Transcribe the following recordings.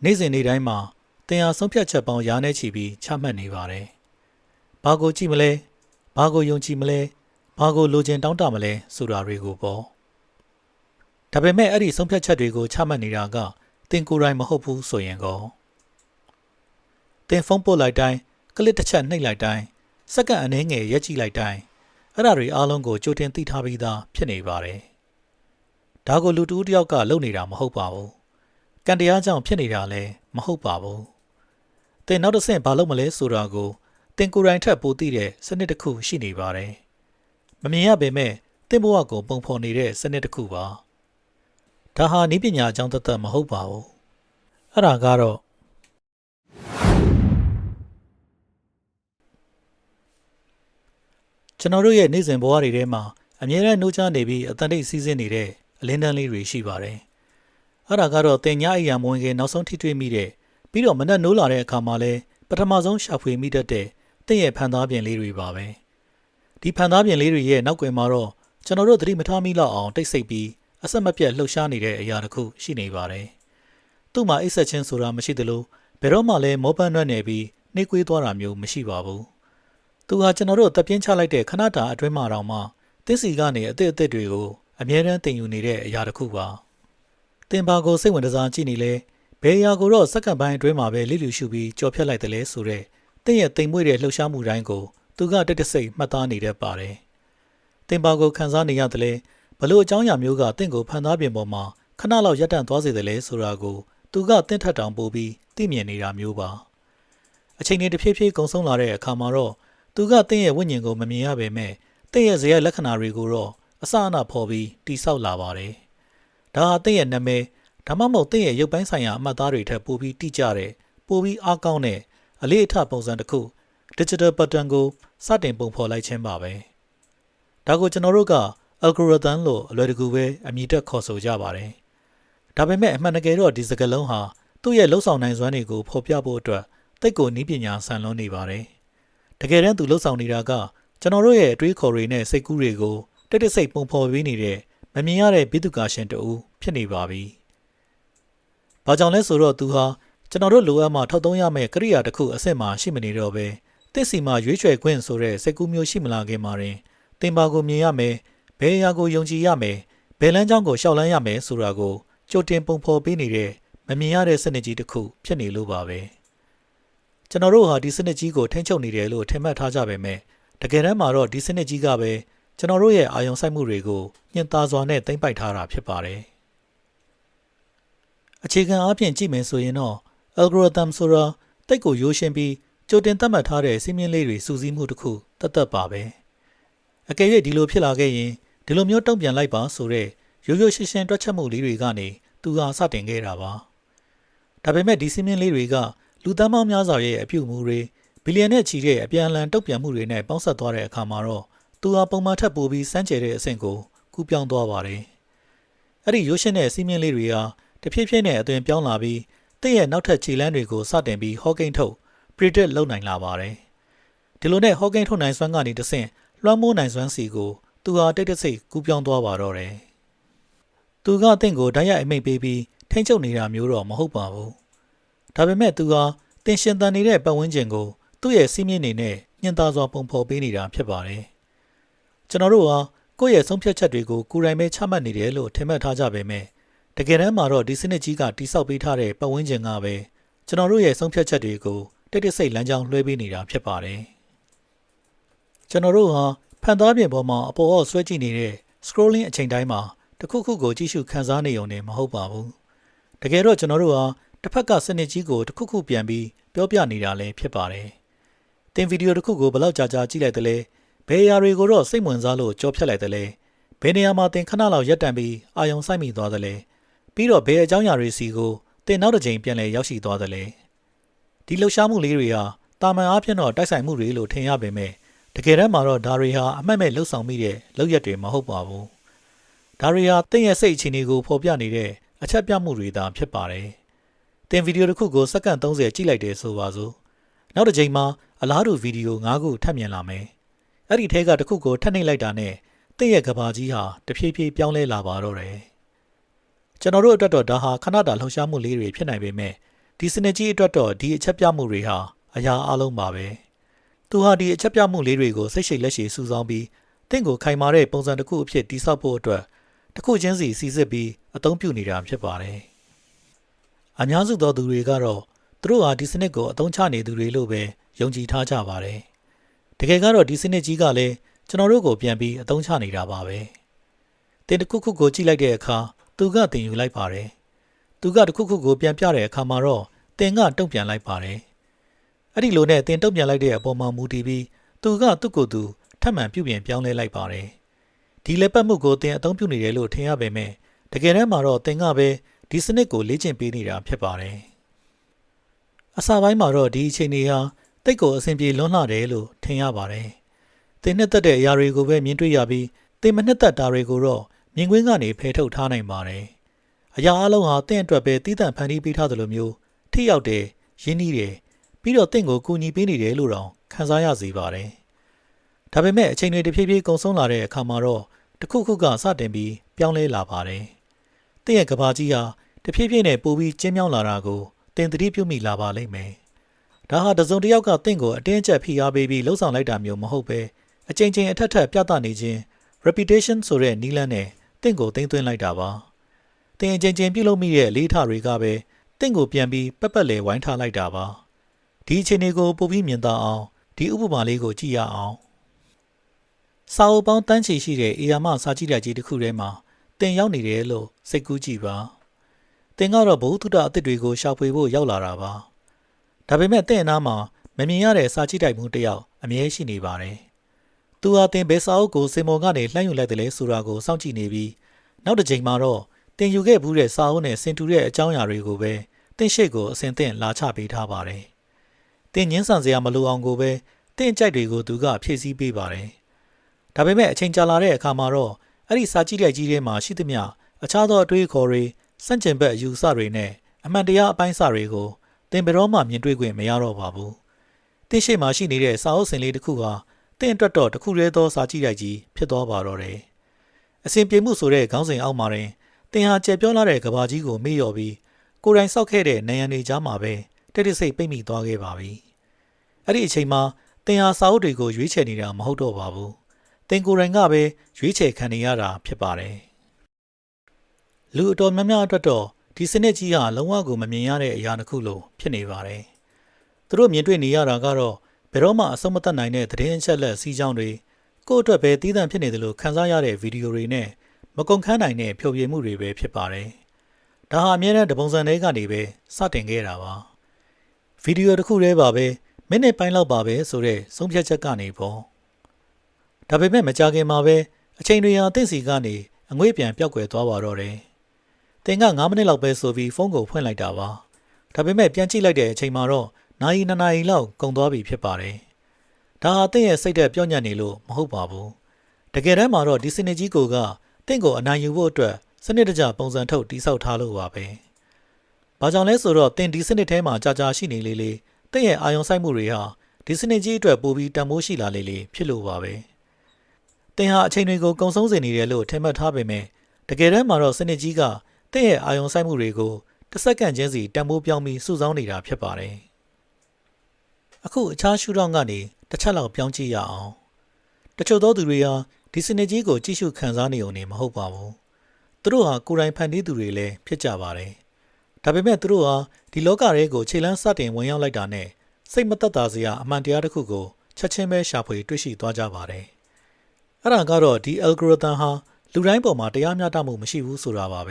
နေ့စဉ်နေ့တိုင်းမှာတင်အားဆုံးဖြတ်ချက်ပေါင်းရာနဲ့ချီပြီးချမှတ်နေပါတယ်။ဘာကိုကြည့်မလဲ။ဘာကိုယုံကြည်မလဲ။ဘာကိုလိုချင်တောင်းတမလဲဆိုတာတွေကိုပေါ့။ဒါပေမဲ့အဲ့ဒီဆုံးဖြတ်ချက်တွေကိုချမှတ်နေတာကတင်ကိုယ်တိုင်မဟုတ်ဘူးဆိုရင်ကောတင်ဖုန်းပို့လိုက်တိုင်းကလစ်တစ်ချက်နှိပ်လိုက်တိုင်းစက္ကန့်အနည်းငယ်ရက်ကြည့်လိုက်တိုင်းအဲ့ဒါတွေအားလုံးကိုကြိုတင်သိထားပြီးသားဖြစ်နေပါတယ်။ဒါကိုလူတူတယောက်ကလုပ်နေတာမဟုတ်ပါဘူး။ကံတရားကြောင့်ဖြစ်နေတာလည်းမဟုတ်ပါဘူး။တင်နောက်တစ်ဆင့်ဘာလုပ်မလဲဆိုတာကိုတင်ကိုယ်တိုင်ထက်ပိုသိတဲ့စနစ်တစ်ခုရှိနေပါတယ်။မမြင်ရပေမဲ့တင်ဘဝကိုပုံဖော်နေတဲ့စနစ်တစ်ခုပါ။ဒါဟာနည်းပညာအကြောင်းသက်သက်မဟုတ်ပါဘူး။အဲ့ဒါကတော့ကျွန်တော်တို့ရဲ့နေ့စဉ်ဘဝတွေထဲမှာအမြဲတမ်းနှိုးချနေပြီးအတန်တိတ်စီးဆင်းနေတဲ့အလင်းတန်းလေးတွေရှိပါတယ်။အဲ့ဒါကတော့တင်ညာအိယာမဝင်ခင်နောက်ဆုံးထိတွေ့မိတဲ့ပြီးတော့မနက်နိုးလာတဲ့အခါမှာလဲပထမဆုံးရှာဖွေမိတတ်တဲ့တင့်ရဲ့ဖန်သားပြင်လေးတွေပါပဲ။ဒီဖန်သားပြင်လေးတွေရဲ့နောက်ကွယ်မှာတော့ကျွန်တော်တို့သတိမထားမိလောက်အောင်တိတ်ဆိတ်ပြီးအဆက်မပြတ်လှုပ်ရှားနေတဲ့အရာတစ်ခုရှိနေပါတယ်။သူ့မှာအိတ်ဆက်ခြင်းဆိုတာမရှိသလိုဘယ်တော့မှလည်းမောပန်းနှွက်နေပြီးနှိကွေးသွားတာမျိုးမရှိပါဘူး။သူဟာကျွန်တော်တို့တပ်ပြင်းချလိုက်တဲ့ခဏတာအတွင်းမှာတောင်မှတစ်စီကနေအသစ်တွေကိုအမြဲတမ်းတင်ယူနေတဲ့အရာတစ်ခုပါ။တင်ပါကိုစိတ်ဝင်စားကြည့်နေလဲဘယ်အရာကိုတော့စက္ကန့်ပိုင်းအတွင်းမှာပဲလိလူရှုပြီးကြော်ဖြတ်လိုက်တယ်လဲဆိုတဲ့တင့်ရဲ့တိမ်မွေ့တဲ့လှုပ်ရှားမှုတိုင်းကိုသူကတက်တဆိတ်မှတ်သားနေတတ်ပါတယ်။တင်ပါကိုခံစားနေရတယ်လဲဘလို့အကြောင်းအရာမျိုးကတင့်ကိုဖန်သားပြင်ပေါ်မှာခဏလောက်ရပ်တန့်သွားစေတယ်လဲဆိုတာကိုသူကတင့်ထက်တောင်ပိုပြီးသိမြင်နေတာမျိုးပါ။အချိန်တွေတစ်ဖြည်းဖြည်းကုန်ဆုံးလာတဲ့အခါမှာတော့သူကတင့်ရဲ့ဝိညာဉ်ကိုမမြင်ရပေမဲ့တင့်ရဲ့ဇယက်လက္ခဏာတွေကိုတော့အစအနဖော်ပြီးတိဆောက်လာပါတယ်။ဒါဟာတင့်ရဲ့နာမည်ဒါမှမဟုတ်တင့်ရဲ့ရုပ်ပိုင်းဆိုင်ရာအမှတ်အသားတွေထက်ပိုပြီးတိကျတဲ့ပိုပြီးအားကောင်းတဲ့အလေးအထပုံစံတစ်ခု digital pattern ကိုစတင်ပုံဖော်လိုက်ခြင်းပါပဲ။ဒါကိုကျွန်တော်တို့က algorithm လို့အလွယ်တကူပဲအမည်တက်ခေါ်ဆိုကြပါတယ်။ဒါပေမဲ့အမှန်တကယ်တော့ဒီစကားလုံးဟာသူ့ရဲ့လှုပ်ဆောင်နိုင်စွမ်းတွေကိုဖော်ပြဖို့အတွက်တိတ်ကိုနည်းပညာဆန်လွန်းနေပါတယ်။တကယ်တမ်းသူလှုပ်ဆောင်နေတာကကျွန်တော်တို့ရဲ့အတွေးခေါ်တွေနဲ့စိတ်ကူးတွေကိုတိတ်တဆိတ်ပုံဖော်ပေးနေတဲ့မမြင်ရတဲ့ဘိသုကာရှင်တူဖြစ်နေပါပြီ။ဘာကြောင့်လဲဆိုတော့သူဟာကျွန်တော်တို့လိုအပ်မှထောက်သုံးရမယ့်ကိရိယာတစ်ခုအစ်စ်မှရှိမနေတော့ပဲတစ်စီမှာရွေးချယ်ခွင့်ဆိုတဲ့စိတ်ကူးမျိုးရှိမလာခင်မှာတင်တင်ပါကိုမြင်ရမယ်ဘယ်အရာကိုယုံကြည်ရမယ်ဘယ်လမ်းကြောင်းကိုရှောက်လန်းရမယ်ဆိုတာကိုကြိုတင်ပုံဖော်ပေးနေတဲ့မမြင်ရတဲ့စနစ်ကြီးတစ်ခုဖြစ်နေလို့ပါပဲကျွန်တော်တို့ဟာဒီစနစ်ကြီးကိုထိန်းချုပ်နေတယ်လို့ထင်မှတ်ထားကြပေမဲ့တကယ်တမ်းမှာတော့ဒီစနစ်ကြီးကပဲကျွန်တော်တို့ရဲ့အာရုံစိုက်မှုတွေကိုညှဉ်းသာစွာနဲ့သိမ်းပိုက်ထားတာဖြစ်ပါတယ်အခြေခံအားဖြင့်ကြည့်မယ်ဆိုရင်တော့ algorithm ဆိုတာတိတ်ကိုရိုးရှင်းပြီးကြိုတင်သတ်မှတ်ထားတဲ့စီးမြင်လေးတွေစူးစီးမှုတစ်ခုတတ်ပါပဲအကယ်၍ဒီလိုဖြစ်လာခဲ့ရင်ဒီလိုမျိုးတုံ့ပြန်လိုက်ပါဆိုတဲ့ရိုးရိုးရှင်းရှင်းတွက်ချက်မှုလေးတွေကနေသူဟာစတင်ခဲ့တာပါဒါပေမဲ့ဒီစီးမြင်လေးတွေကလူသန်းပေါင်းများစွာရဲ့အပြုအမူတွေဘီလီယံနဲ့ချီတဲ့အပြန်အလှန်တုံ့ပြန်မှုတွေနဲ့ပေါင်းစပ်သွားတဲ့အခါမှာတော့သူဟာပုံမှန်ထက်ပိုပြီးစမ်းကြယ်တဲ့အဆင့်ကိုကူးပြောင်းသွားပါတယ်အဲ့ဒီရိုးရှင်းတဲ့စီးမြင်လေးတွေဟာတဖြည်းဖြည်းနဲ့အသွင်ပြောင်းလာပြီးတင့်ရဲ့နောက်ထပ်ခြေလမ်းတွေကိုစတင်ပြီးဟော့ကိန်းထုတ် predict လုပ်နိုင်လာပါတယ်ဒီလိုနဲ့ဟော့ကိန်းထုတ်နိုင်စွမ်းကနေတဆင့်လွှမ်းမိုးနိုင်စွမ်းစီကိုသူဟာတိတ်တဆိတ်ကူးပြောင်းသွားပါတော့တယ်သူကအသင်ကိုဓာတ်ရိုက်အမိတ်ပေးပြီးထိန်းချုပ်နေတာမျိုးတော့မဟုတ်ပါဘူးဒါပေမဲ့သူဟာတင်ရှင်သန်နေတဲ့ပတ်ဝန်းကျင်ကိုသူ့ရဲ့စီးမြင်နေနဲ့ညှဉ်းသားစွာပုံဖော်ပေးနေတာဖြစ်ပါတယ်ကျွန်တော်တို့ဟာကိုယ့်ရဲ့ဆုံးဖြတ်ချက်တွေကိုကိုယ်တိုင်ပဲချမှတ်နေတယ်လို့ထင်မှတ်ထားကြပေမဲ့တကယ်တမ်းမှာတော့ဒီစနစ်ကြီးကတိဆောက်ပေးထားတဲ့ပတ်ဝန်းကျင်ကပဲကျွန်တော်တို့ရဲ့ဆုံးဖြတ်ချက်တွေကိုတိတ်တဆိတ်လမ်းကြောင်းလွှဲပေးနေတာဖြစ်ပါတယ်ကျွန်တော်တို့ဟာဖန်သားပြင်ပေါ်မှာအပေါ်အောက်ဆွဲကြည့်နေတဲ့ scrolling အချိန်တိုင်းမှာတစ်ခုခုကိုကြည့်ရှုခန်းစားနေုံနဲ့မဟုတ်ပါဘူးတကယ်တော့ကျွန်တော်တို့ဟာတစ်ဖက်ကစနစ်ကြီးကိုတစ်ခုခုပြန်ပြီးပြောပြနေတာလည်းဖြစ်ပါတယ်တင်ဗီဒီယိုတစ်ခုကိုဘယ်လောက်ကြာကြာကြည့်လိုက်တယ်လဲဘယ်အရာတွေကိုတော့စိတ်ဝင်စားလို့ကြောဖြတ်လိုက်တယ်လဲဘယ်နေရာမှာတင်ခဏလောက်ရပ်တန့်ပြီးအာယုံစိုက်မိသွားတယ်လဲပြီးတော့ဘယ်အကြောင်းအရာတွေစီကိုတင်နောက်တစ်ချိန်ပြန်လည်ရောက်ရှိသွားတယ်လဲဒီလှုပ်ရှားမှုလေးတွေဟာတာမန်အားဖြင့်တော့တိုက်ဆိုင်မှုတွေလို့ထင်ရပေမဲ့တကယ်တမ်းမှာတော့ဒါတွေဟာအမှတ်မဲ့လှုပ်ဆောင်မိတဲ့လုပ်ရက်တွေမဟုတ်ပါဘူးဒါတွေဟာတင့်ရဲ့စိတ်အခြေအနေကိုဖော်ပြနေတဲ့အချက်ပြမှုတွေသာဖြစ်ပါတယ်တင်ဗီဒီယိုတစ်ခုကိုစက္ကန့်30ကြည့်လိုက်တယ်ဆိုပါစို့နောက်တစ်ချိန်မှာအလားတူဗီဒီယို9ခုထပ်မြင်လာမယ်အဲ့ဒီထဲကတစ်ခုကိုထပ်နှိပ်လိုက်တာနဲ့တင့်ရဲ့ကဘာကြီးဟာတဖြည်းဖြည်းပြောင်းလဲလာပါတော့တယ်ကျွန်တော်တို့အတွက်တော့ဒါဟာခဏတာလှုပ်ရှားမှုလေးတွေဖြစ်နိုင်ပေမဲ့တ ဒီစနစ်ကြီးအတွက်တော့ဒီအချက်ပြမှုတွေဟာအရာအလုံးပါပဲသူဟာဒီအချက်ပြမှုလေးတွေကိုစိတ်ရှိလက်ရှိစုဆောင်းပြီးတင့်ကိုခိုင်မာတဲ့ပုံစံတစ်ခုအဖြစ်တည်ဆောက်ဖို့အတွက်တစ်ခုချင်းစီစီစစ်ပြီးအသုံးပြုနေတာဖြစ်ပါတယ်အများစုသောသူတွေကတော့သူတို့ဟာဒီစနစ်ကိုအသုံးချနေသူတွေလို့ပဲယုံကြည်ထားကြပါတယ်တကယ်ကတော့ဒီစနစ်ကြီးကလည်းကျွန်တော်တို့ကိုပြန်ပြီးအသုံးချနေတာပါပဲတင်တစ်ခုခုကိုကြည့်လိုက်တဲ့အခါသူကတင်ယူလိုက်ပါတယ်သူကတစ်ခုခုကိုပြန်ပြတဲ့အခါမှာတော့တင်ကတုံ့ပြန်လိုက်ပါတယ်အဲ့ဒီလိုနဲ့တင်တုံ့ပြန်လိုက်တဲ့အပေါ်မှာမူတည်ပြီးသူကသူ့ကိုယ်သူထပ်မံပြုပြင်ပြောင်းလဲလိုက်ပါတယ်ဒီလက်ပတ်မှုကိုတင်အသုံးပြုနေတယ်လို့ထင်ရပေမဲ့တကယ်တမ်းမှာတော့တင်ကပဲဒီစနစ်ကိုလေ့ကျင့်ပေးနေတာဖြစ်ပါတယ်အစပိုင်းမှာတော့ဒီအချိန်တွေဟာတိတ်ကိုအဆင်ပြေလွန်းလှတယ်လို့ထင်ရပါတယ်တင်နှစ်သက်တဲ့အရာတွေကိုပဲမြင်တွေ့ရပြီးတင်မနှစ်သက်တာတွေကိုတော့မြင်ကွင်းကနေဖယ်ထုတ်ထားနိုင်ပါတယ်အရာအလုံးဟာတင့်အတွက်ပဲတည်တံ့ဖန်တီးပေးထားသလိုမျိုးထိရောက်တယ်ရင်းနှီးတယ်ပြီးတော့တင့်ကိုကူညီပေးနေတယ်လို့တောင်ခံစားရစေပါတယ်ဒါပေမဲ့အချိန်တွေတဖြည်းဖြည်းကုန်ဆုံးလာတဲ့အခါမှာတော့တစ်ခုခုကစတင်ပြီးပြောင်းလဲလာပါတယ်တင့်ရဲ့ကဘာကြီးဟာတဖြည်းဖြည်းနဲ့ပိုပြီးကျဉ်းမြောင်းလာတာကိုတင်သတိပြုမိလာပါလိမ့်မယ်ဒါဟာတစုံတစ်ယောက်ကတင့်ကိုအတင်းအကျပ်ဖိအားပေးပြီးလှုပ်ဆောင်လိုက်တာမျိုးမဟုတ်ပဲအချိန်ချင်းအထက်ထပ်ပြသနေခြင်း repetition ဆိုတဲ့နည်းလမ်းနဲ့တင့်ကိုသိမ်းသွင်းလိုက်တာပါတင်အချိန်ချင်းပြုလုပ်မိတဲ့လေးထတွေကပဲတင့်ကိုပြန်ပြီးပက်ပက်လေဝိုင်းထားလိုက်တာပါဒီအချိန်တွေကိုပိုပြီးမြင်သာအောင်ဒီဥပမာလေးကိုကြည့်ရအောင်စာအုပ်ပေါင်းတန်းချီရှိတဲ့အေယာမစာကြည့်တိုက်ကြီးတစ်ခုထဲမှာတင်ရောက်နေတယ်လို့စိတ်ကူးကြည့်ပါတင်ကတော့ဘုသူတအသစ်တွေကိုရှာဖွေဖို့ရောက်လာတာပါဒါပေမဲ့တင်အနားမှာမမြင်ရတဲ့စာကြည့်တိုက်မှုတစ်ယောက်အမြဲရှိနေပါတယ်သူဟာတင်ဘယ်စာအုပ်ကိုစင်မော်ကနေလှမ်းယူလိုက်တယ်လဲဆိုတာကိုစောင့်ကြည့်နေပြီးနောက်တစ်ချိန်မှာတော့တင်ယူခဲ့ဘူးတဲ့စာအုပ်နဲ့ဆင်တူတဲ့အကြောင်းအရာတွေကိုပဲတင်ရှိကိုအစဉ်သင့်လာချပေးထားပါတယ်တင်ငင်းဆန်စရာမလိုအောင်ကိုပဲတင်ကြိုက်တွေကိုသူကဖြည့်ဆည်းပေးပါတယ်ဒါပေမဲ့အချိန်ကြာလာတဲ့အခါမှာတော့အဲ့ဒီစာကြည့်တိုက်ကြီးထဲမှာရှိသမျှအခြားသောအတွေးခေါ်တွေစန့်ကျင်ဘက်အယူဆတွေနဲ့အမှန်တရားအပိုင်းအစတွေကိုတင်ဘယ်တော့မှမြင်တွေ့ခွင့်မရတော့ပါဘူးတင်ရှိမှရှိနေတဲ့စာအုပ်စင်လေးတစ်ခုဟာတင်အတွက်တော့တစ်ခုတည်းသောစာကြည့်တိုက်ကြီးဖြစ်သွားပါတော့တယ်အစဉ်ပြေမှုဆိုတဲ့ခေါင်းစဉ်အောက်မှာတင်ဟာကြဲပြောလာတဲ့ကဘာကြီးကိုမေ့လျော်ပြီးကိုယ်တိုင်စောက်ခဲ့တဲ့နေရန်တွေကြားမှာပဲတိတ်တိတ်ဆိတ်ပိတ်မိသွားခဲ့ပါပြီအဲ့ဒီအချိန်မှာတင်ဟာစာအုပ်တွေကိုရွေးချယ်နေတာမဟုတ်တော့ပါဘူးတင်ကိုယ်တိုင်ကပဲရွေးချယ်ခံနေရတာဖြစ်ပါတယ်လူအတော်များများအတွက်တော့ဒီစနစ်ကြီးဟာလုံးဝကိုမမြင်ရတဲ့အရာတစ်ခုလိုဖြစ်နေပါတယ်သူတို့မြင်တွေ့နေရတာကတော့ဘယ်တော့မှအဆုံးမသတ်နိုင်တဲ့သတင်းအချက်အလက်စီးကြောင်းတွေကိုယ့်အတွက်ပဲတည်တံ့ဖြစ်နေတယ်လို့ခန်းစားရတဲ့ဗီဒီယိုတွေနဲ့မကုန်ခန်းနိုင်တဲ့ဖြိုပြမှုတွေပဲဖြစ်ပါတယ်ဒါဟာအများနဲ့တပုံစံတွေကနေပဲစတင်ခဲ့တာပါဗီဒီယိုတစ်ခုတည်းပါပဲမိနစ်ပိုင်းလောက်ပါပဲဆိုတဲ့ဆုံးဖြတ်ချက်ကနေပေါ့ဒါပေမဲ့မကြခင်မှာပဲအချိန်တွေဟာတင့်စီကနေအငွေ့ပြန်ပျောက်ကွယ်သွားပါတော့တယ်တင်က9မိနစ်လောက်ပဲဆိုပြီးဖုန်းကိုဖွင့်လိုက်တာပါဒါပေမဲ့ပြန်ကြည့်လိုက်တဲ့အချိန်မှာတော့နာရီ2နာရီလောက်ကုန်သွားပြီဖြစ်ပါတယ်ဒါဟာတင့်ရဲ့စိတ်သက်ပြောညံ့နေလို့မဟုတ်ပါဘူးတကယ်တမ်းမှာတော့ဒီစနစ်ကြီးကတင့်ကိုအနိုင်ယူဖို့အတွက်စနစ်တကျပုံစံထုတ်တိစောက်ထားလို့ပါပဲဘာကြောင့်လဲဆိုတော့တင်ဒီစနစ်ထဲမှာကြာရှိနေလေလေတင့်ရဲ့အာယုံစိုက်မှုတွေဟာဒီစနစ်ကြီးအတွက်ပိုပြီးတန်ဖိုးရှိလာလေလေဖြစ်လို့ပါပဲတင်ဟာအချိန်တွေကိုကုံဆုံးစေနေတယ်လို့ထင်မှတ်ထားပေမဲ့တကယ်တမ်းမှာတော့စနစ်ကြီးကတင့်ရဲ့အာယုံစိုက်မှုတွေကိုတစ်စက္ကန့်ချင်းစီတန်ဖိုးပြောင်းပြီးစုဆောင်းနေတာဖြစ်ပါတယ်အခုအခြားရှုထောင့်ကနေတစ်ချက်လောက်ပြောင်းကြည့်ရအောင်တချို့သောသူတွေဟာဒီစနစ်ကြီးကိုကြည့်ရှုခံစားနေုံနဲ့မဟုတ်ပါဘူးသူတို့ဟာကိုယ်တိုင်ဖန်တီးသူတွေလည်းဖြစ်ကြပါတယ်ဒါပေမဲ့သူတို့ဟာဒီလောကရဲကိုခြေလမ်းစတင်ဝင်ရောက်လိုက်တာနဲ့စိတ်မသက်သာစရာအမှန်တရားတစ်ခုကိုချက်ချင်းပဲရှာဖွေတွေ့ရှိသွားကြပါတယ်အဲ့ဒါကတော့ဒီ algorithm ဟာလူတိုင်းပေါ်မှာတရားမျှတမှုမရှိဘူးဆိုတာပါပဲ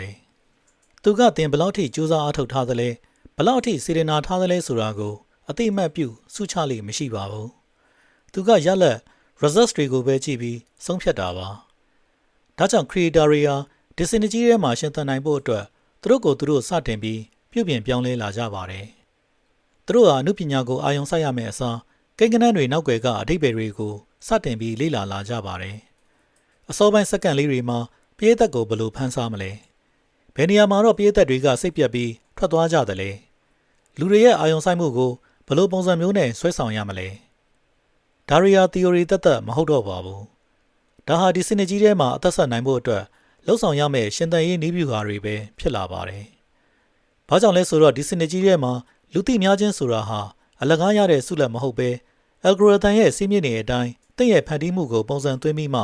သူကတင်ဘလောက်ထိစူးစမ်းအားထုတ်ထားသလဲဘလောက်ထိစေတနာထားသလဲဆိုတာကိုအသိအမှတ်ပြုစုချလိမ့်မရှိပါဘူးသူကရလက် results တွေကိုပဲကြည့်ပြီးဆုံးဖြတ်တာပါဒါကြောင့် creator တွေဟာဒီစနစ်ကြီးထဲမှာရှင်သန်နိုင်ဖို့အတွက်သူတို့ကိုသူတို့စတင်ပြီးပြုပြင်ပြောင်းလဲလာကြပါတယ်သူတို့ဟာအမှုပညာကိုအာရုံစိုက်ရမယ့်အစားကိန်းဂဏန်းတွေနောက်ွယ်ကအဓိပ္ပာယ်တွေကိုစတင်ပြီးလေ့လာလာကြပါတယ်အစောပိုင်းစက္ကန့်လေးတွေမှာပရိသတ်ကိုဘယ်လိုဖန်ဆားမလဲဘယ်နေရာမှာတော့ပရိသတ်တွေကစိတ်ပြတ်ပြီးထွက်သွားကြတယ်လဲလူတွေရဲ့အာရုံစိုက်မှုကိုဘယ်လိုပုံစံမျိုးနဲ့ဆွဲဆောင်ရမလဲဒါရီယာ theory သက်သက်မဟုတ်တော့ပါဘူးဒါဟာဒီစနစ်ကြီးထဲမှာအသက်ဆက်နိုင်ဖို့အတွက်လှုပ်ဆောင်ရမယ့်ရှင်သန်ရေးနည်းဗျူဟာတွေပဲဖြစ်လာပါတယ်ဘာကြောင့်လဲဆိုတော့ဒီစနစ်ကြီးထဲမှာ လူသိများခြင်းဆိုတာဟာအလကားရတဲ့ဆုလက်မဟုတ်ပဲအယ်ဂိုရီသမ်ရဲ့စီးမြင့်နေတဲ့အတိုင်းတင့်ရဲ့ဖန်တီးမှုကိုပုံစံသွင်းပြီးမှ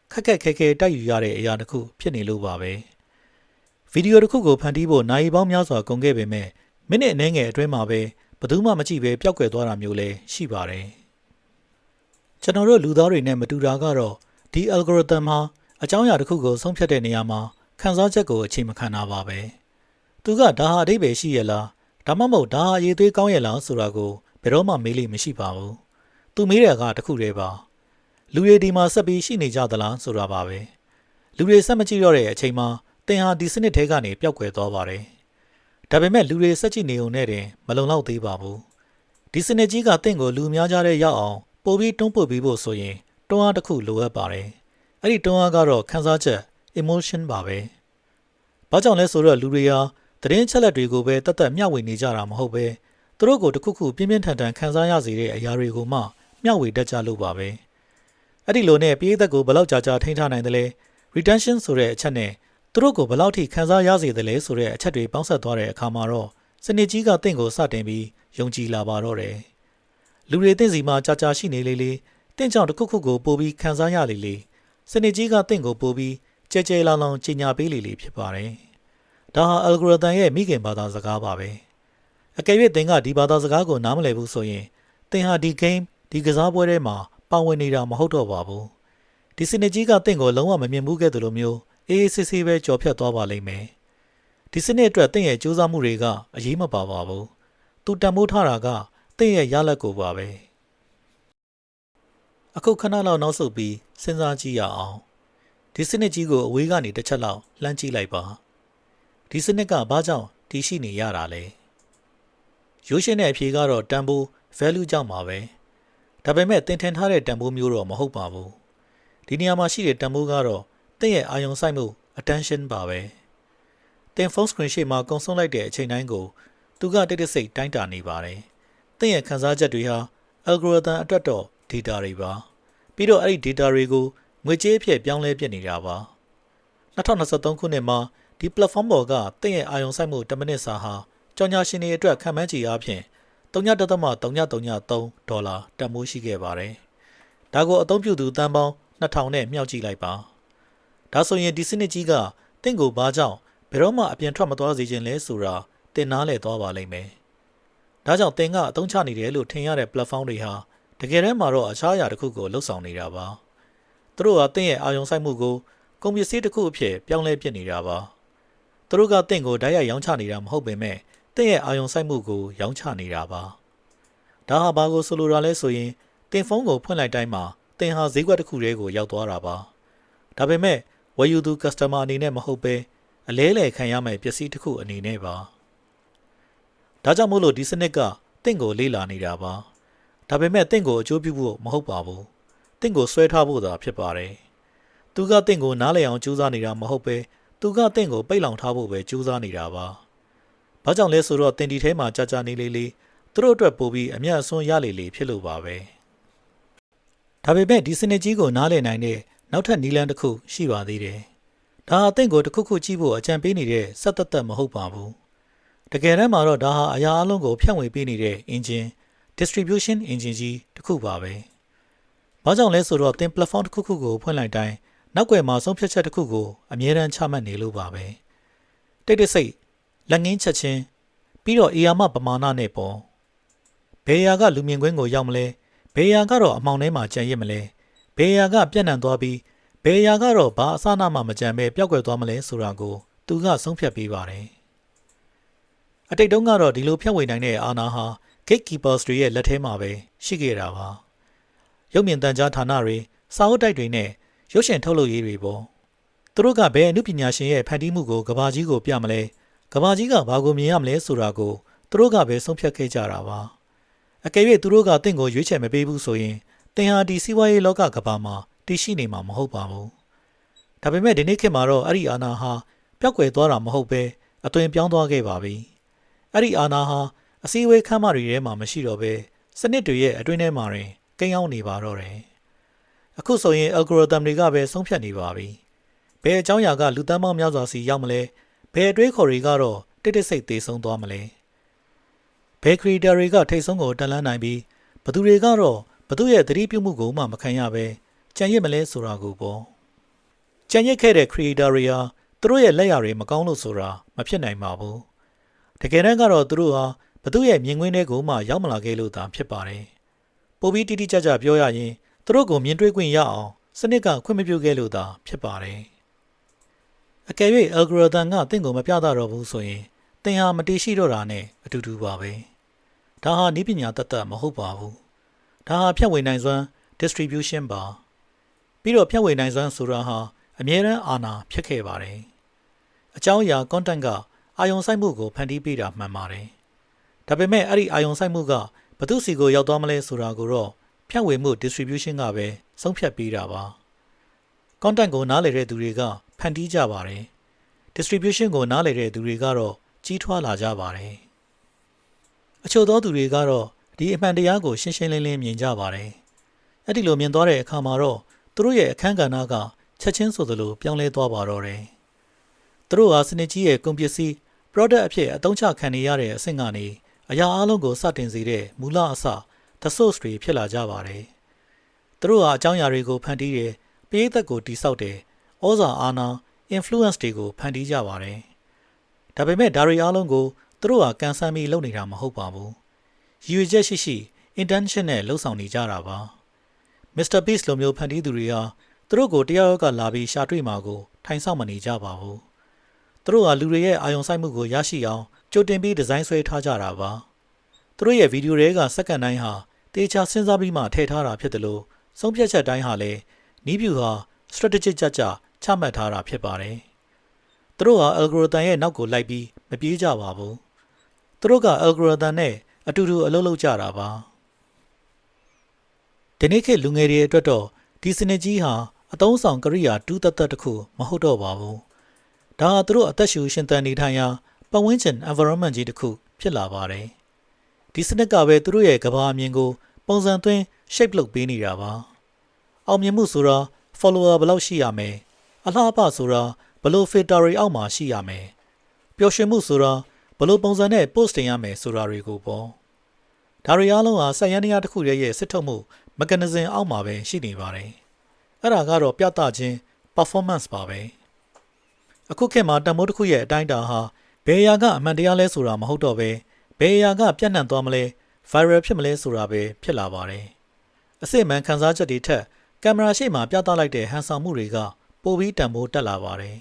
ခက်ခက်ခဲခဲတိုက်ယူရတဲ့အရာတစ်ခုဖြစ်နေလို့ပါပဲဗီဒီယိုတစ်ခုကိုဖန်တီးဖို့နိုင်ပေါင်းများစွာကုန်ခဲ့ပေမဲ့မိနစ်အနည်းငယ်အတွင်းမှာပဲဘယ်သူမှမကြည့်ပဲပျောက်ကွယ်သွားတာမျိုးလည်းရှိပါတယ်ကျွန်တော်တို့လူသားတွေနဲ့မတူတာကတော့ဒီ algorithm ဟာအကြောင်းအရာတစ်ခုကိုဆုံးဖြတ်တဲ့နေရာမှာခန်းစားချက်ကိုအခြေမခံတာပါပဲသူကဒါဟာအဓိပ္ပာယ်ရှိရလားဒါမှမဟုတ်ဒါဟာအရေးသွေးကောင်းရလားဆိုတာကိုဘယ်တော့မှမေးလို့မရှိပါဘူးသူမေးတဲ့ကတစ်ခုတည်းပါလူတွေဒီမှာဆက်ပြီးရှိနေကြသလားဆိုတာပါပဲလူတွေဆက်မကြည့်တော့တဲ့အချိန်မှာသင်ဟာဒီစနစ်ထဲကနေပျောက်ကွယ်သွားပါတယ်ဒါပေမဲ့လူတွေဆက်ကြည့်နေုံနဲ့တင်မလုံလောက်သေးပါဘူးဒီစနစ်ကြီးကတင့်ကိုလူများကြားတဲ့ရောက်အောင်ပို့ပြီးတွန်းပို့ပြီးဖို့ဆိုရင်တွန်းအားတစ်ခုလိုအပ်ပါတယ်အဲ့ဒီတွန်းအားကတော့ခံစားချက် emotion ပါပဲဘာကြောင့်လဲဆိုတော့လူတွေဟာသတင်းချက်လက်တွေကိုပဲတတ်တတ်မျှဝေနေကြတာမဟုတ်ပဲသူတို့ကိုတစ်ခုခုပြင်းပြင်းထန်ထန်ခံစားရစေတဲ့အရာတွေကိုမှမျှဝေတတ်ကြလို့ပါပဲအဲ့ဒီလိုနဲ့ပြည်သက်ကိုဘယ်လောက်ကြာကြာထိန်းထားနိုင်တယ်လဲ retention ဆိုတဲ့အချက်နဲ့သူတို့ကိုဘယ်လောက်ထိခံစားရစေတယ်လဲဆိုတဲ့အချက်တွေပေါင်းစပ်သွားတဲ့အခါမှာတော့စနစ်ကြီးကတင့်ကိုစတင်ပြီးယုံကြည်လာပါတော့တယ်လူတွေတင့်စီမှာကြာကြာရှိနေလေလေတင့်ကြောင့်တစ်ခုခုကိုပို့ပြီးခံစားရလေလေစနစ်ကြီးကတင့်ကိုပို့ပြီးကြဲကြဲလောင်လောင်ကြီးညာပေးလေလေဖြစ်ပါတယ်ဒါဟာ algorithm ရဲ့မိခင်ဘာသာစကားပါပဲအကယ်၍သင်ကဒီဘာသာစကားကိုနားမလည်ဘူးဆိုရင်သင်ဟာဒီ game ဒီကစားပွဲထဲမှာပါဝင်နေတာမဟုတ်တော့ပါဘူးဒီစနစ်ကြီးကသင်ကိုလုံးဝမမြင်ဘူးခဲ့သလိုမျိုးအေးအေးဆေးဆေးပဲကြော်ဖြတ်သွားပါလိမ့်မယ်ဒီစနစ်အတွက်သင်ရဲ့ကြိုးစားမှုတွေကအရေးမပါပါဘူးသူတန်ဖိုးထားတာကသင်ရဲ့ရလဒ်ကိုပါပဲအခုခဏလောက်နောက်ဆုတ်ပြီးစဉ်းစားကြည့်ရအောင်ဒီစနစ်ကြီးကိုအဝေးကနေတစ်ချက်လောက်လှမ်းကြည့်လိုက်ပါဒီစနစ်ကဘာကြောင့်တည်ရှိနေရတာလဲရိုးရှင်းတဲ့အဖြေကတော့တန်ဖိုး value ကြောင့်ပါပဲဒါပေမဲ့သင်ထင်ထားတဲ့တန်ဖိုးမျိုးတော့မဟုတ်ပါဘူးဒီနေရာမှာရှိတဲ့တန်ဖိုးကတော့သင်ရဲ့အာရုံစိုက်မှု attention ပါပဲသင်ဖုန်း screen ရှေ့မှာကုံဆုံးလိုက်တဲ့အချိန်တိုင်းကိုသူကတိတ်တဆိတ်တိုင်းတာနေပါတယ်သင်ရဲ့ခံစားချက်တွေဟာ algorithm အတွက်တော့ data တွေပါပြီးတော့အဲ့ဒီ data တွေကိုငွေကြေးအဖြစ်ပြောင်းလဲပြနေတာပါ2023ခုနှစ်မှာဒီ platform ပေါ်ကသင်ရဲ့အာရုံစိုက်မှု10မိနစ်စာဟာကြော်ညာရှင်တွေအတွက်ခံမှန်းချေအားဖြင့်$3.333ဒေါ်လာတန်ဖိုးရှိခဲ့ပါတယ်ဒါကိုအသုံးပြုသူတန်းပေါင်း2000နဲ့မြှောက်ကြည့်လိုက်ပါဒါဆိုရင်ဒီစနစ်ကြီးကတင့်ကိုဘာကြောင့်ဘယ်တော့မှအပြင်ထွက်မသွားစေခြင်းလဲဆိုတာသင်နားလည်သွားပါလိမ့်မယ်ဒါကြောင့်သင်ကအသုံးချနေတယ်လို့ထင်ရတဲ့ platform တွေဟာတကယ်တမ်းမှာတော့အခြားအရာတစ်ခုကိုလှုပ်ဆောင်နေတာပါသူတို့ကသင်ရဲ့အာရုံစိုက်မှုကိုကုန်ပစ္စည်းတစ်ခုအဖြစ်ပြောင်းလဲပြစ်နေတာပါသူတို့ကသင်ကိုဓာတ်ရိုက်ရောင်းချနေတာမဟုတ်ပေမဲ့သင်ရဲ့အာရုံစိုက်မှုကိုရောင်းချနေတာပါဒါဟာဘာကိုဆိုလိုတာလဲဆိုရင်သင်ဖုန်းကိုဖွင့်လိုက်တိုင်းမှာသင်ဟာဈေးကွက်တစ်ခုတည်းကိုရောက်သွားတာပါဒါပေမဲ့ဝယ်ယူသူ customer အနေနဲ့မဟုတ်ပဲအလဲလှယ်ခံရမယ့်ပစ္စည်းတစ်ခုအနေနဲ့ပါဒါကြောင့်မို့လို့ဒီစနစ်ကသင်ကိုလေ့လာနေတာပါဒါပေမဲ့သင်ကိုအကျိုးပြုဖို့မဟုတ်ပါဘူးသင်ကိုဆွဲထားဖို့သာဖြစ်ပါတယ်သူကသင်ကိုနားလည်အောင်ကြိုးစားနေတာမဟုတ်ပဲသူကသင်ကိုပိတ်လောင်ထားဖို့ပဲကြိုးစားနေတာပါဘာကြောင့်လဲဆိုတော့သင်ဒီထဲမှာကြာကြာနေလေလေသူတို့အတွက်ပို့ပြီးအမျက်အစွန်းရလေလေဖြစ်လို့ပါပဲဒါပေမဲ့ဒီစနစ်ကြီးကိုနားလည်နိုင်တဲ့နောက်ထပ်နည်းလမ်းတစ်ခုရှိပါသေးတယ်ဒါဟာသင်ကိုတစ်ခုခုကြည့်ဖို့အကြံပေးနေတဲ့စက်သက်မဟုတ်ပါဘူးတကယ်တမ်းမှာတော့ဒါဟာအရာအလုံးကိုဖြန့်ဝေပေးနေတဲ့ engine distribution engine ကြီးတစ်ခုပါပဲဘာကြောင့်လဲဆိုတော့သင် platform တစ်ခုခုကိုဖွင့်လိုက်တိုင်းနောက်ွယ်မှာဆုံးဖြတ်ချက်တစ်ခုကိုအမြဲတမ်းချမှတ်နေလို့ပါပဲတိတ်တဆိတ်လက်ငင်းချက်ချင်းပြီးတော့အေယာမပမာဏနဲ့ပေါ့ဘယ်ရာကလူမြင်ကွင်းကိုရောက်မလဲဘယ်ရာကတော့အမှောင်ထဲမှာကြံရစ်မလဲဘယ်ရာကပြန့်နှံ့သွားပြီးဘယ်ရာကတော့ဘာအစနာမှမကြံပဲပျောက်ကွယ်သွားမလဲဆိုတာကိုသူကဆုံးဖြတ်ပေးပါတယ်အတိတ်တုန်းကတော့ဒီလိုဖြန့်ဝေနိုင်တဲ့အာဏာဟာ gatekeepers တွေရဲ့လက်ထဲမှာပဲရှိခဲ့တာပါရုပ်မြင်သံကြားဌာနတွေစာအုပ်တိုက်တွေနဲ့ရုပ်ရှင်ထုတ်လုပ်ရေးတွေပေါ့သူတို့ကဘယ်အမှုပညာရှင်ရဲ့ဖန်တီးမှုကိုကဘာကြီးကိုပြမလဲကဘာကြီးကဘာကိုမြင်ရမလဲဆိုတာကိုသူတို့ကပဲဆုံးဖြတ်ခဲ့ကြတာပါအကယ်၍သူတို့ကတင့်ကိုရွေးချယ်မပေးဘူးဆိုရင်သင်ဟာဒီစီးပွားရေးလောကကဘာမှာတည်ရှိနေမှာမဟုတ်ပါဘူးဒါပေမဲ့ဒီနေ့ခေတ်မှာတော့အဲ့ဒီအာဏာဟာပျောက်ကွယ်သွားတာမဟုတ်ပဲအသွင်ပြောင်းသွားခဲ့ပါပြီအဲ့ဒီအာဏာဟာအစည်းအဝေးခန်းမတွေထဲမှာမရှိတော့ပဲစနစ်တွေရဲ့အတွင်းထဲမှာတွင်ကိန်းအောင်နေပါတော့တယ်အခုဆိုရင် algorithm တွေကပဲဆုံးဖြတ်နေပါပြီဘယ်အကြောင်းအရာကလူသန်းပေါင်းများစွာစီရောက်မလဲဘယ်အတွေးခေါ်တွေကတော့တိတ်တိတ်ဆိတ်သေးဆုံးသွားမလဲ ဘယ်ခရီတာတွေကထိတ်ဆုံးကိုတက်လှမ်းနိုင်ပြီးဘသူတွေကတော့ဘသူရဲ့သတိပြုမှုကိုမှမခံရပဲကြံရစ်မလဲဆိုတာကိုပေါ့ကြံရစ်ခဲ့တဲ့ခရီတာတွေဟာသူတို့ရဲ့လက်ရာတွေမကောင်းလို့ဆိုတာမဖြစ်နိုင်ပါဘူးတကယ်တမ်းကတော့သူတို့ဟာဘသူရဲ့မြင်ကွင်းတွေကိုမှရောက်မလာခဲ့လို့သာဖြစ်ပါတယ်ပိုပြီးတိတိကျကျပြောရရင်သူတို့ကိုမြင်တွေ့ခွင့်ရအောင်စနစ်ကခွင့်မပြုခဲ့လို့သာဖြစ်ပါတယ်အကယ်၍ algorithm ကတင့်ကိုမပြသတော့ဘူးဆိုရင်သင်ဟာမတည်ရှိတော့တာနဲ့အတူတူပါပဲဒါဟာနည်းပညာတတ်မဟုတ်ပါဘူးဒါဟာဖြန့်ဝေနိုင်စွမ်း distribution ပါပြီးတော့ဖြန့်ဝေနိုင်စွမ်းဆိုတာဟာအမြဲတမ်းအာဏာဖြစ်ခဲ့ပါတယ်အကြောင်းအရာ content ကအာယုံစိုက်မှုကိုဖန်တီးပေးတာမှန်ပါတယ်ဒါပေမဲ့အဲ့ဒီအာယုံစိုက်မှုကဘသူစီကိုရောက်သွားမလဲဆိုတာကိုတော့ဖြန့်ဝေမှု distribution ကပဲဆုံးဖြတ်ပေးတာပါ content ကိုနားလည်တဲ့သူတွေကဖန်တီးကြပါတယ် distribution ကိုနားလည်တဲ့သူတွေကတော့ကြီးထွားလာကြပါတယ်အချို့သောသူတွေကတော့ဒီအမှန်တရားကိုရှင်းရှင်းလင်းလင်းမြင်ကြပါတယ်အဲ့ဒီလိုမြင်သွားတဲ့အခါမှာတော့သူတို့ရဲ့အခန်းကဏ္ဍကချက်ချင်းဆိုသလိုပြောင်းလဲသွားပါတော့တယ်သူတို့ဟာစနစ်ကြီးရဲ့ကုန်ပစ္စည်း product အဖြစ်အသုံးချခံနေရတဲ့အဆင့်ကနေအရာအလုံးကိုစတင်စေတဲ့မူလအစ the source တွေဖြစ်လာကြပါတယ်သူတို့ဟာအကြောင်းအရာတွေကိုဖန်တီးတယ်ပရိသတ်ကိုတိဆောက်တယ်ဩဇာအာဏာ influence တွေကိုဖန်တီးကြပါတယ်ဒါပေမဲ့ဒါတွေအားလုံးကိုသူတို့ဟာကန်ဆန်းပြီးလုပ်နေတာမဟုတ်ပါဘူးရည်ရွယ်ချက်ရှိရှိ intention နဲ့လှုပ်ဆောင်နေကြတာပါ Mr. Beast လိုမျိုးဖန်တီးသူတွေဟာသူတို့ကိုတယောက်ကလာပြီးရှာတွေ့မှာကိုထိုင်ဆောင်မနေကြပါဘူးသူတို့ဟာလူတွေရဲ့အာယုံစိုက်မှုကိုရရှိအောင်ကြိုတင်ပြီးဒီဇိုင်းဆွဲထားကြတာပါသူတို့ရဲ့ဗီဒီယိုတွေကစက္ကန့်တိုင်းဟာတေချာစဉ်းစားပြီးမှထည့်ထားတာဖြစ်တယ်လို့ဆုံးဖြတ်ချက်တိုင်းဟာလည်းနီးဗျူဟာ strategic ကြချမှတ်ထားတာဖြစ်ပါတယ်သူတို့ဟာ algorithm ရဲ့နောက်ကိုလိုက်ပြီးမပြေးကြပါဘူးသူတို့က algorithm နဲ့အတူတူအလုပ်လုပ်ကြတာပါဒီနေ့ခေတ်လူငယ်တွေအတွက်တော့ဒီစနစ်ကြီးဟာအသုံးဆောင်ကရိယာတူးသက်တစ်ခုမဟုတ်တော့ပါဘူးဒါဟာသူတို့အသက်ရှူရှင်သန်နေထိုင်ရာပတ်ဝန်းကျင် environment ကြီးတစ်ခုဖြစ်လာပါတယ်ဒီစနစ်ကပဲသူတို့ရဲ့ကဘာအမြင်ကိုပုံစံသွင်း shape လုပ်ပေးနေတာပါအောင်မြင်မှုဆိုတာ follower ဘယ်လောက်ရှိရမယ်အလှအပဆိုတာဘယ်လို filter တွေအောက်မှာရှိရမယ်ပျော်ရွှင်မှုဆိုတာဘယ်လိုပုံစံနဲ့ post တင်ရမယ်ဆိုတာတွေကိုပေါ့ဒါတွေအားလုံးဟာစက်ယန္တရားတစ်ခုရဲ့စစ်ထုတ်မှု mechanism အောက်မှာပဲရှိနေပါတယ်အဲ့ဒါကတော့ပြသခြင်း performance ပါပဲအခုခေတ်မှာတန်ဖိုးတစ်ခုရဲ့အတိုင်းအတာဟာဘယ်အရာကအမှန်တရားလဲဆိုတာမဟုတ်တော့ပဲဘယ်အရာကပြန့်နှံ့သွားမလဲ viral ဖြစ်မလဲဆိုတာပဲဖြစ်လာပါတယ်အစစ်မှန်ခန်းစားချက်တွေထက်ကင်မရာရှေ့မှာပြသလိုက်တဲ့ဟန်ဆောင်မှုတွေကပိုပြီးတန်ဖိုးတက်လာပါတယ်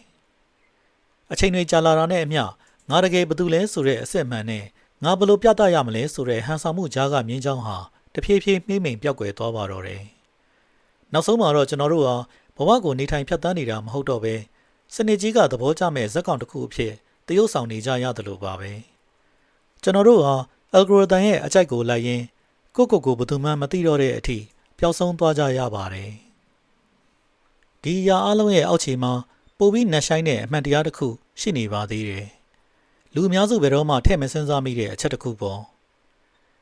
အချိန်တွေကြာလာတာနဲ့အမျှငါတကယ်ဘာတူလဲဆိုတဲ့အစစ်မှန်နဲ့ငါဘယ်လိုပြသရမလဲဆိုတဲ့ဟန်ဆောင်မှုကြားကမြင်းချောင်းဟာတဖြည်းဖြည်းနှိမ့်မိန်ပြောက်ကွယ်သွားပါတော့တယ်နောက်ဆုံးမှာတော့ကျွန်တော်တို့ဟာဘဝကိုနေထိုင်ဖြတ်သန်းနေတာမဟုတ်တော့ပဲစနစ်ကြီးကသဘောကျမဲ့ဇက်ကောင်တစ်ခုအဖြစ်တရုပ်ဆောင်နေကြရတယ်လို့ပါပဲကျွန်တော်တို့ဟာ algorithm ရဲ့အကြိုက်ကိုလိုက်ရင်းကိုဘယ်သူမှမသိတော့တဲ့အထိပျောက်ဆုံးသွားကြရပါတယ်ဒီအရာအလုံးရဲ့အောက်ခြေမှာပိုပြီးနှက်ဆိုင်တဲ့အမှန်တရားတစ်ခုရှိနေပါသေးတယ်လူအများစုဘယ်တော့မှထည့်မစဉ်းစားမိတဲ့အချက်တစ်ခုပေါ့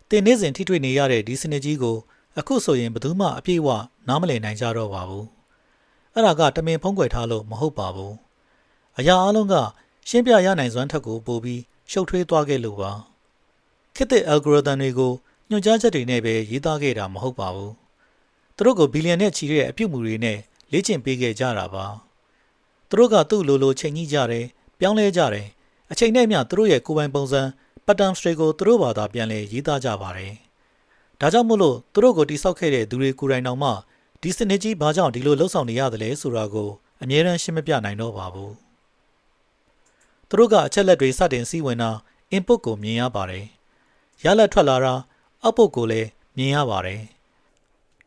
တင်နေစဉ်ထိတွေ့နေရတဲ့ဒီစနစ်ကြီးကိုအခုဆိုရင်ဘယ်သူမှအပြည့်အဝနားမလည်နိုင်ကြတော့ပါဘူးအဲ့ဒါကတမင်ဖုံးကွယ်ထားလို့မဟုတ်ပါဘူးအရာအလုံးကရှင်းပြရနိုင်စွမ်းထက်ကိုပိုပြီးရှုပ်ထွေးသွားခဲ့လို့ပါခေတ်သစ် algorithm တွေကိုညွှန်ကြားချက်တွေနဲ့ပဲရေးသားခဲ့တာမဟုတ်ပါဘူးသူတို့ကိုဘီလီယံနဲ့ချီတဲ့အပြုတ်မှုတွေနဲ့လေ့ကျင့်ပေးခဲ့ကြတာပါသူတို့ကသူ့လိုချိန်ညှိကြတယ်ပြောင်းလဲကြတယ်အချိန်နဲ့မျှသူတို့ရဲ့ကိုယ်ပိုင်ပုံစံ pattern တွေကိုသူတို့ဘာသာပြန်လဲရေးသားကြပါတယ်ဒါကြောင့်မို့လို့သူတို့ကိုတိဆောက်ခဲ့တဲ့သူတွေကိုယ်တိုင်တောင်မှဒီစနစ်ကြီးဘာကြောင့်ဒီလိုလှုပ်ဆောင်နေရတယ်လဲဆိုတာကိုအမြဲတမ်းရှင်းမပြနိုင်တော့ပါဘူးသူတို့ကအချက်လက်တွေစတင်စီးဝင်တာ input ကိုမြင်ရပါတယ်ရလဒ်ထွက်လာတာ output ကိုလည်းမြင်ရပါတယ်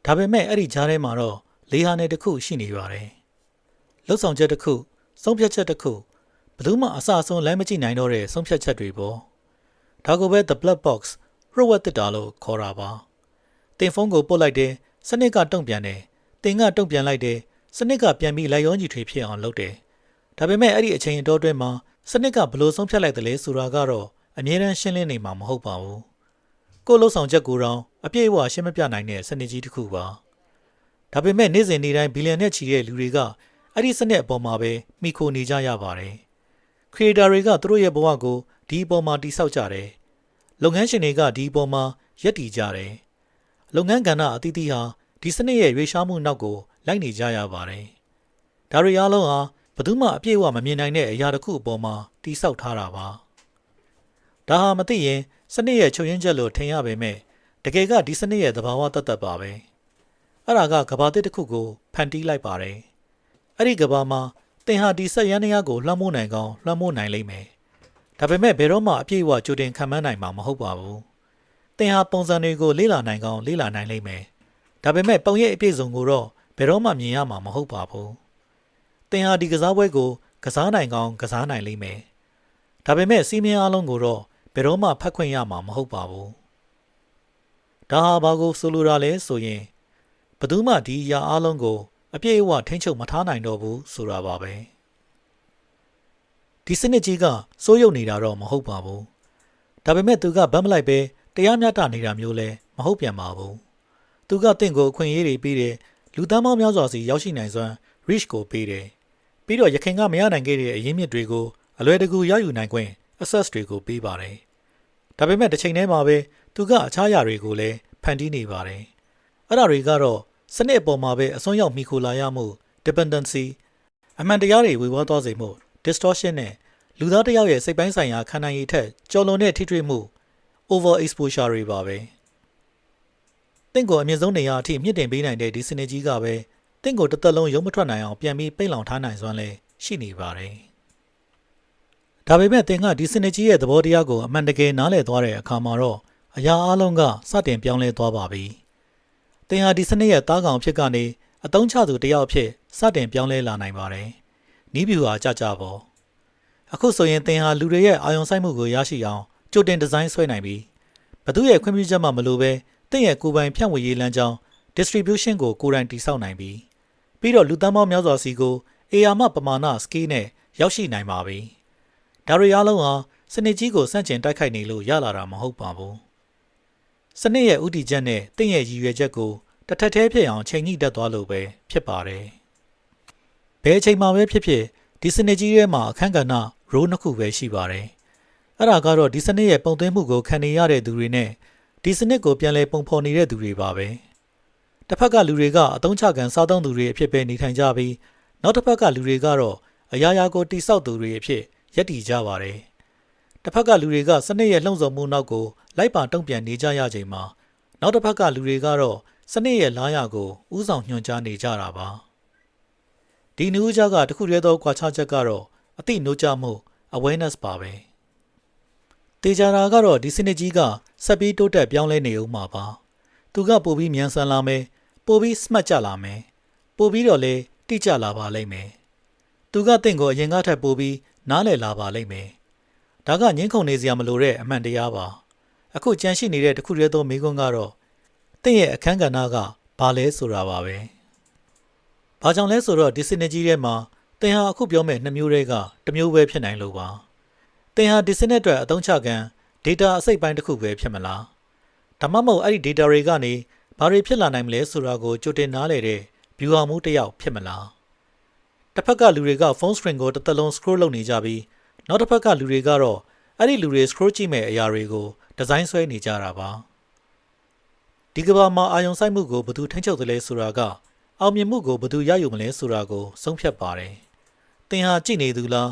ဒါပေမဲ့အဲ့ဒီကြားထဲမှာတော့လေဟာနယ်တစ်ခုရှိနေပါတယ်လှုပ်ဆောင်ချက်တစ်ခုဆုံးဖြတ်ချက်တစ်ခုဘယ်သူမှအစအဆုံးလမ်းမကြည့်နိုင်တော့တဲ့ဆုံးဖြတ်ချက်တွေပေါ့ဒါကိုပဲ the black box ရုပ်ဝက်တစ်တာလို့ခေါ်တာပါတင်ဖုန်းကိုပုတ်လိုက်တယ်စနစ်ကတုံ့ပြန်တယ်တင်ကတုံ့ပြန်လိုက်တယ်စနစ်ကပြန်ပြီးလိုက်ရောညီထွေဖြစ်အောင်လုပ်တယ်ဒါပေမဲ့အဲ့ဒီအချိန်အတော်အတွင်းမှာစနစ်ကဘလို့ဆုံးဖြတ်လိုက်တယ်လဲဆိုတာကတော့အမြဲတမ်းရှင်းလင်းနေမှာမဟုတ်ပါဘူးကိုယ်လှုပ်ဆောင်ချက်ကိုတော့အပြည့်အဝရှင်းမပြနိုင်တဲ့စနစ်ကြီးတစ်ခုပါဒါပေမဲ့နေ့စဉ်နေ့တိုင်းဘီလီယံနဲ့ချီတဲ့လူတွေကအဲ့ဒီစနစ်အပေါ်မှာပဲမိခိုနေကြရပါတယ်ခရီတာတွေကသူတို့ရဲ့ဘဝကိုဒီအပေါ်မှာတိဆောက်ကြတယ် လုပ်ငန်းရှင်တွေကဒီပေါ်မှာရက်တည်ကြတယ်လုပ်ငန်းကဏ္ဍအသီးသီးဟာဒီစနစ်ရဲ့ရွေးရှားမှုနောက်ကိုလိုက်နေကြရပါတယ်ဒါတွေအားလုံးဟာဘယ်သူမှအပြည့်အဝမမြင်နိုင်တဲ့အရာတစ်ခုအပေါ်မှာတည်ဆောက်ထားတာပါဒါဟာမသိရင်စနစ်ရဲ့ချုပ်ရင်းချက်လို့ထင်ရပေမဲ့တကယ်ကဒီစနစ်ရဲ့သဘာဝတတ်ပါပဲအဲ့ဒါကကဘာတစ်ခုကိုဖန်တီးလိုက်ပါတယ်အဲ့ဒီကဘာမှာသင်ဟာဒီဆက်ရန်တရားကိုလွှမ်းမိုးနိုင်ကောင်းလွှမ်းမိုးနိုင်လိမ့်မယ်ဒါပေမဲ့ဘယ်တော့မှအပြည့်အဝကြိုတင်ခံမှန်းနိုင်မှာမဟုတ်ပါဘူးသင်ဟာပုံစံတွေကိုလေ့လာနိုင်ကောင်းလေ့လာနိုင်လိမ့်မယ်ဒါပေမဲ့ပုံရိပ်အပြည့်စုံကိုတော့ဘယ်တော့မှမြင်ရမှာမဟုတ်ပါဘူးသင်ဟာဒီကစားပွဲကိုကစားနိုင်ကောင်းကစားနိုင်လိမ့်မယ်ဒါပေမဲ့စီးမင်းအလုံးကိုတော့ဘယ်တော့မှဖတ်ခွင့်ရမှာမဟုတ်ပါဘူးဒါဟာဘာကိုဆိုလိုတာလဲဆိုရင်ဘယ်သူမှဒီအရာအလုံးကိုအပြည့်အဝထိန်းချုပ်မထားနိုင်တော့ဘူးဆိုတာပါပဲဒီစနစ်ကြီးကစိုးရုပ်နေတာတော့မဟုတ်ပါဘူးဒါပေမဲ့သူကဗတ်မလိုက်ပဲတရားမျှတနေတာမျိုးလဲမဟုတ်ပြန်ပါဘူးသူကတင့်ကိုအခွင့်အရေးတွေပေးတယ်လူသားမောင်းများစွာစီရောက်ရှိနိုင်စွမ်း reach ကိုပေးတယ်ပြီးတော့ရခိုင်ကမရနိုင်ခဲ့တဲ့အရင်းမြစ်တွေကိုအလွယ်တကူရယူနိုင်ခွင့် access တွေကိုပေးပါတယ်ဒါပေမဲ့တစ်ချိန်တည်းမှာပဲသူကအခြားအရာတွေကိုလည်းဖန်တီးနေပါတယ်အဲ့ဒါတွေကတော့စနစ်အပေါ်မှာပဲအစွန်းရောက်မိခိုလာရမှု dependency အမှန်တရားတွေဝေဝါးသွားစေမှု distortion နဲ့လူသားတစ်ယောက်ရဲ့စိတ်ပိုင်းဆိုင်ရာခံနိုင်ရည်ထက်ကျော်လွန်တဲ့ထိတွေ့မှု over exposure တွေပါပဲတင့်ကိုအမြင့်ဆုံးနေရာအထိမြင့်တင်ပေးနိုင်တဲ့ဒီစနစ်ကြီးကပဲတင့်ကိုတစ်သက်လုံးရုံးမထွက်နိုင်အောင်ပြန်ပြီးပိတ်လောင်ထားနိုင်စွမ်းလဲရှိနေပါတယ်ဒါပေမဲ့သင်ကဒီစနစ်ကြီးရဲ့သဘောတရားကိုအမှန်တကယ်နားလည်သွားတဲ့အခါမှာတော့အရာအလုံးကစတင်ပြောင်းလဲသွားပါပြီသင်ဟာဒီစနစ်ရဲ့တားကောင်ဖြစ်ကနေအသုံးချသူတစ်ယောက်ဖြစ်စတင်ပြောင်းလဲလာနိုင်ပါတယ်နီးဗျူဟာကြကြပေါ့အခုဆိုရင်သင်ဟာလူတွေရဲ့အာရုံစိုက်မှုကိုရရှိအောင်ကြိုတင်ဒီဇိုင်းဆွဲနိုင်ပြီဘသူရဲ့ခွင့်ပြုချက်မှမလိုပဲသင်ရဲ့ကိုယ်ပိုင်ဖြန့်ဝေရေးလမ်းကြောင်း distribution ကိုကိုယ်တိုင်တည်ဆောက်နိုင်ပြီပြီးတော့လူသန်းပေါင်းများစွာစီကိုအေယာမပမာဏ scale နဲ့ရောက်ရှိနိုင်ပါပြီဒါတွေအားလုံးဟာစနစ်ကြီးကိုစန့်ကျင်တိုက်ခိုက်နေလို့ရလာတာမဟုတ်ပါဘူးစနစ်ရဲ့ဥတီချက်နဲ့သင်ရဲ့ရည်ရွယ်ချက်ကိုတစ်ထပ်သေးဖြစ်အောင်ချိန်ညှိတတ်သွားလို့ပဲဖြစ်ပါတယ်ဘယ်အချိန်မှပဲဖြစ်ဖြစ်ဒီစနစ်ကြီးထဲမှာအခန်းကဏ္ဍ role နှစ်ခုပဲရှိပါတယ်အဲ့ဒါကတော့ဒီစနစ်ရဲ့ပုံသွင်းမှုကိုခံနေရတဲ့သူတွေနဲ့ဒီစနစ်ကိုပြန်လည်ပုံဖော်နေတဲ့သူတွေပါပဲတစ်ဖက်ကလူတွေကအသုံးချခံစားသုံးသူတွေအဖြစ်ပဲနေထိုင်ကြပြီးနောက်တစ်ဖက်ကလူတွေကတော့အရာရာကိုတိဆောက်သူတွေအဖြစ်ရပ်တည်ကြပါတယ်တစ်ဖက်ကလူတွေကစနစ်ရဲ့လှုံ့ဆော်မှုနောက်ကိုလိုက်ပါတုံ့ပြန်နေကြရချိန်မှာနောက်တစ်ဖက်ကလူတွေကတော့စနစ်ရဲ့လားရကိုဥဆောင်ညွှန်ကြားနေကြတာပါဒီနည်းကြကတခုတည်းသောကွာခြားချက်ကတော့အသိနှိုးကြမှု awareness ပါပဲတေချာတာကတော့ဒီစနစ်ကြီးကဆက်ပြီးတိုးတက်ပြောင်းလဲနေဦးမှာပါသူကပိုပြီးမြန်ဆန်လာမယ်ပိုပြီးစမတ်ကြလာမယ်ပိုပြီးတော့လေတိကျလာပါလိမ့်မယ်သူကတင့်ကိုအရင်ကထက်ပိုပြီးနားလည်လာပါလိမ့်မယ်ဒါကငင်းခုန်နေစရာမလိုတဲ့အမှန်တရားပါအခုကြံရှိနေတဲ့တခုတည်းသောမိကွန်းကတော့တင့်ရဲ့အခန်းကဏ္ဍကဘာလဲဆိုတာပါပဲဘာကြောင့်လဲဆိုတော့ဒီစနစ်ကြီးထဲမှာသင်ဟာအခုပြောမဲ့နှစ်မျိုးတွေကတစ်မျိုးပဲဖြစ်နိုင်လို့ပါသင်ဟာဒီစနစ်အတွက်အသုံးချခံ data အစိတ်ပိုင်းတစ်ခုပဲဖြစ်မလားဒါမှမဟုတ်အဲ့ဒီ data တွေကနေဘာတွေဖြစ်လာနိုင်မလဲဆိုတာကိုကြိုတင်နားလည်တဲ့ viewer မှုတစ်ယောက်ဖြစ်မလားတစ်ဖက်ကလူတွေက phone string ကိုတစ်သက်လုံး scroll လုပ်နေကြပြီးနောက်တစ်ဖက်ကလူတွေကတော့အဲ့ဒီလူတွေ scroll ကြည့်မဲ့အရာတွေကိုဒီဇိုင်းဆွဲနေကြတာပါဒီကဘာမှာအာယုံစိုက်မှုကိုဘယ်သူထိန်းချုပ်တယ်လဲဆိုတာကအောင်မြင်မှုကိုဘယ်သူရယူမလဲဆိုတာကိုဆုံးဖြတ်ပါတယ်သင်ဟာကြည့်နေသူလား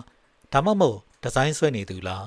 ဒါမှမဟုတ်ဒီဇိုင်းဆွဲနေသူလား